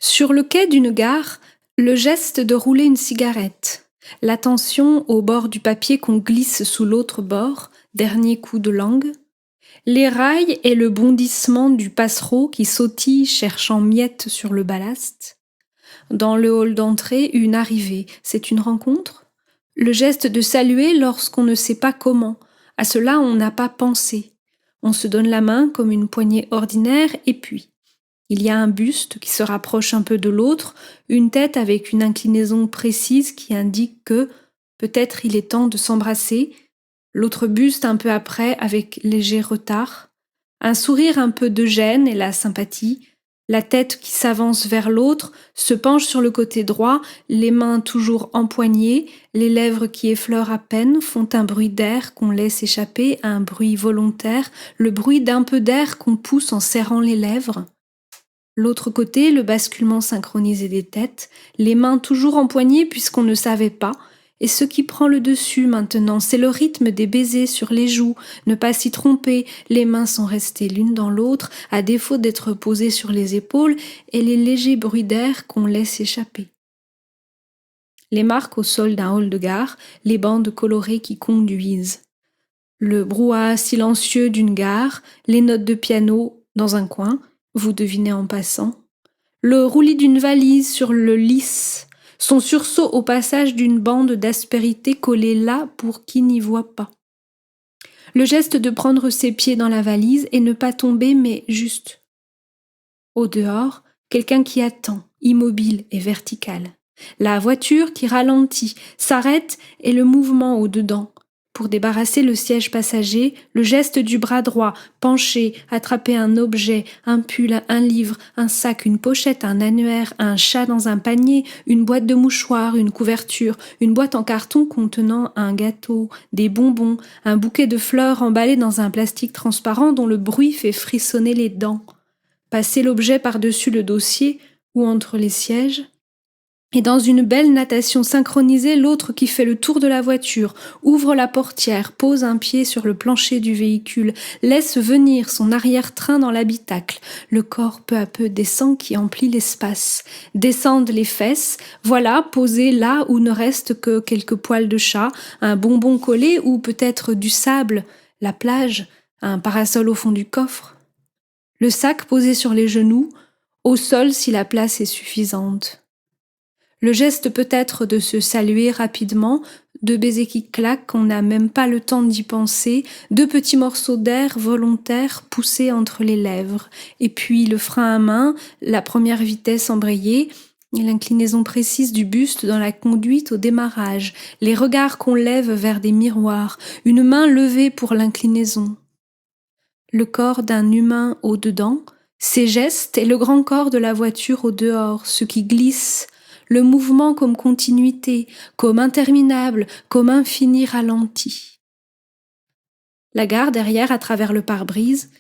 Sur le quai d'une gare, le geste de rouler une cigarette, l'attention au bord du papier qu'on glisse sous l'autre bord, dernier coup de langue, les rails et le bondissement du passereau qui sautille cherchant miettes sur le ballast. Dans le hall d'entrée, une arrivée, c'est une rencontre? Le geste de saluer lorsqu'on ne sait pas comment, à cela on n'a pas pensé. On se donne la main comme une poignée ordinaire et puis il y a un buste qui se rapproche un peu de l'autre, une tête avec une inclinaison précise qui indique que peut-être il est temps de s'embrasser, l'autre buste un peu après avec léger retard, un sourire un peu de gêne et la sympathie, la tête qui s'avance vers l'autre, se penche sur le côté droit, les mains toujours empoignées, les lèvres qui effleurent à peine font un bruit d'air qu'on laisse échapper, un bruit volontaire, le bruit d'un peu d'air qu'on pousse en serrant les lèvres. L'autre côté, le basculement synchronisé des têtes, les mains toujours empoignées puisqu'on ne savait pas, et ce qui prend le dessus maintenant, c'est le rythme des baisers sur les joues, ne pas s'y tromper, les mains sont restées l'une dans l'autre, à défaut d'être posées sur les épaules, et les légers bruits d'air qu'on laisse échapper. Les marques au sol d'un hall de gare, les bandes colorées qui conduisent. Le brouhaha silencieux d'une gare, les notes de piano dans un coin, vous devinez en passant. Le roulis d'une valise sur le lisse, son sursaut au passage d'une bande d'aspérité collée là pour qui n'y voit pas. Le geste de prendre ses pieds dans la valise et ne pas tomber mais juste. Au dehors, quelqu'un qui attend, immobile et vertical. La voiture qui ralentit, s'arrête et le mouvement au dedans. Pour débarrasser le siège passager, le geste du bras droit, penché, attraper un objet, un pull, un livre, un sac, une pochette, un annuaire, un chat dans un panier, une boîte de mouchoirs, une couverture, une boîte en carton contenant un gâteau, des bonbons, un bouquet de fleurs emballé dans un plastique transparent dont le bruit fait frissonner les dents. Passer l'objet par-dessus le dossier ou entre les sièges. Et dans une belle natation synchronisée, l'autre qui fait le tour de la voiture, ouvre la portière, pose un pied sur le plancher du véhicule, laisse venir son arrière-train dans l'habitacle. Le corps peu à peu descend qui emplit l'espace. Descendent les fesses, voilà, posées là où ne reste que quelques poils de chat, un bonbon collé ou peut-être du sable, la plage, un parasol au fond du coffre. Le sac posé sur les genoux, au sol si la place est suffisante. Le geste peut être de se saluer rapidement, deux baisers qui claquent, on n'a même pas le temps d'y penser, deux petits morceaux d'air volontaires poussés entre les lèvres, et puis le frein à main, la première vitesse embrayée, et l'inclinaison précise du buste dans la conduite au démarrage, les regards qu'on lève vers des miroirs, une main levée pour l'inclinaison. Le corps d'un humain au dedans, ses gestes et le grand corps de la voiture au dehors, ce qui glisse, le mouvement comme continuité, comme interminable, comme infini ralenti. La gare derrière à travers le pare-brise,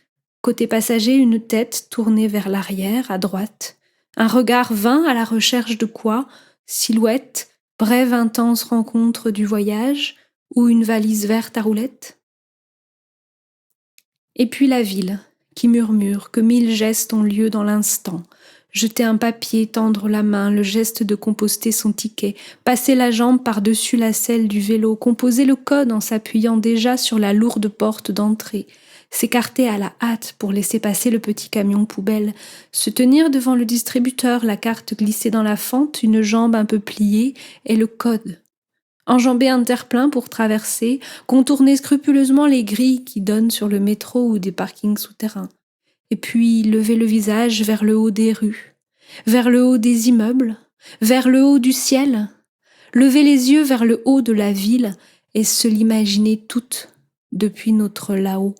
côté passager une tête tournée vers l'arrière, à droite, un regard vain à la recherche de quoi, silhouette, brève intense rencontre du voyage, ou une valise verte à roulettes. Et puis la ville, qui murmure que 1000 gestes ont lieu dans l'instant. Jeter un papier, tendre la main, le geste de composter son ticket, passer la jambe par-dessus la selle du vélo, composer le code en s'appuyant déjà sur la lourde porte d'entrée, s'écarter à la hâte pour laisser passer le petit camion poubelle, se tenir devant le distributeur, la carte glissée dans la fente, une jambe un peu pliée et le code. Enjamber un terre-plein pour traverser, contourner scrupuleusement les grilles qui donnent sur le métro ou des parkings souterrains. Et puis lever le visage vers le haut des rues, vers le haut des immeubles, vers le haut du ciel, lever les yeux vers le haut de la ville et se l'imaginer toute depuis notre là-haut.